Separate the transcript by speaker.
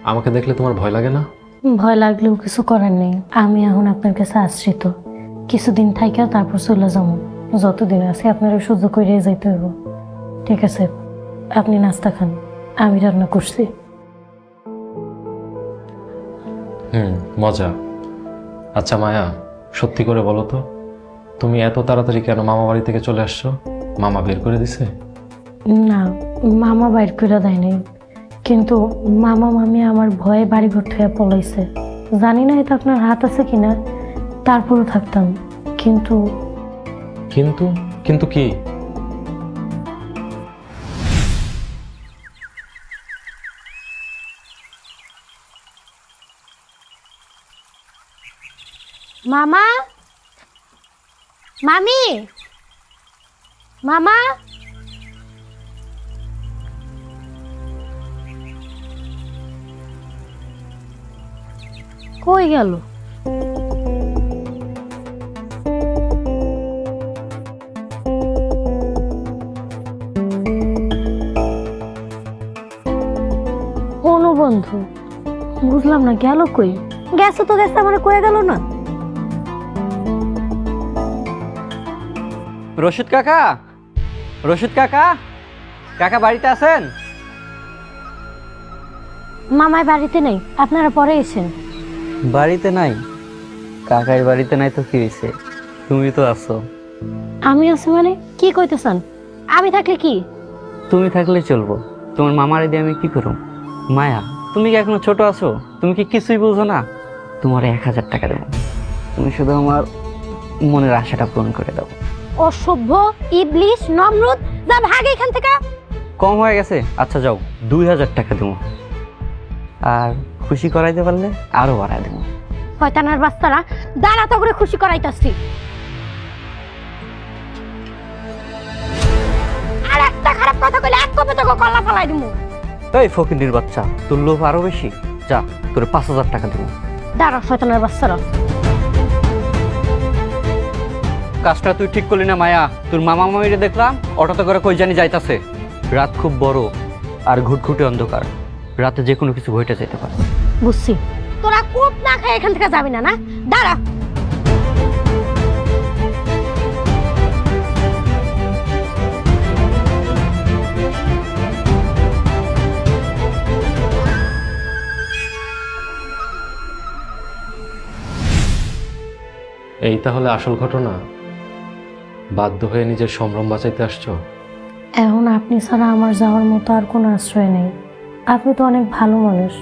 Speaker 1: আমাকে দেখলে তোমার ভয় লাগে না?
Speaker 2: ভয় লাগলেও কিছু করার নেই। আমি এখন আপনার কাছে আশ্রিত। কিছুদিন থাইকা তারপর চলে যাবো। যতদিন আছে আপনারা সহ্য করে যাইতে হইব। ঠিক আছে, আপনি নাস্তা খান, আমি রান্না করছি।
Speaker 1: মজা। আচ্ছা মায়া, সত্যি করে বলো তো, তুমি এত তাড়াতাড়ি কেন মামা বাড়ি থেকে চলে আসছো? মামা বের করে দিছে?
Speaker 2: না, মামা বাইর করে দেয় নাই, কিন্তু মামা মামি আমার ভয়ে বাড়িঘর থেকে পলাইছে। জানি না এটা আপনার হাত আছে কিনা, তারপরও থাকতাম। কিন্তু
Speaker 1: কিন্তু কিন্তু কি?
Speaker 2: মামা, মামি, মামা, কই গেল? কোন বন্ধু? বুঝলাম না, গেল কই? গেছে তো গেছে, আমার কয়ে গেল না।
Speaker 3: রশিদ কাকা, রশিদ কাকা, কাকা বাড়িতে আছেন?
Speaker 2: মামাই বাড়িতে নেই, আপনারা পরে এসেন।
Speaker 3: বাড়িতে নাই? কাকাই বাড়িতে নাই তো কি হয়েছে? তুমি তো আছো।
Speaker 2: আমি আছি মানে কি কইতেছেন? আমি থাকলে কি?
Speaker 3: তুমি থাকলে চলবো, তোমার মামার দিয়ে আমি কি করব? মায়া, তুমি কি এখনো ছোট আছো? তুমি কি কিছুই বুঝো না? তোমার 1000 টাকা দেবো, তুমি শুধু আমার মনের আশাটা পূরণ করে দাও।
Speaker 2: অসভ্য, ইবলিশ, নমরুদ, যা ভাগ এখান থেকে।
Speaker 3: কম হয়ে গেছে? আচ্ছা যাও, 2000 টাকা দেবো, আর খুশি করাইতে পারলে আরো বাড়ায় দেবো।
Speaker 2: শয়তানের বাচ্চারা, দাঁড়া তো করে খুশি করাইতাছি। আর একটা খারাপ কথা কইলে এক কপে তোকে কল্লা ফলাই দিমু।
Speaker 3: এই ফকিন্নির বাচ্চা, তোর লোভ আরো বেশি। যা, তোর 5000 টাকা দেবো।
Speaker 2: দাঁড়া শয়তানের বাচ্চারা।
Speaker 3: কাজটা তুই ঠিক করলি না মায়া। তোর মামা মামিরে দেখলাম অটোতে করে কই জানি যাইতাছে। রাত খুব বড় আর ঘুটঘুটে অন্ধকার, রাতে যে কোনো কিছু ঘটে যেতে পারে।
Speaker 2: বুঝছি, তোরা কোপ না খায় এখান থেকে যাবি না, না? দাঁড়া।
Speaker 1: এই তাহলে আসল ঘটনা? বাধ্য হয়ে নিজের সম্ভ্রম বাঁচাইতে আসছো?
Speaker 2: এখন আপনি ছাড়া আমার যাওয়ার মতো আর কোনো আশ্রয় নেই। আপনি তো অনেক ভালো মানুষ।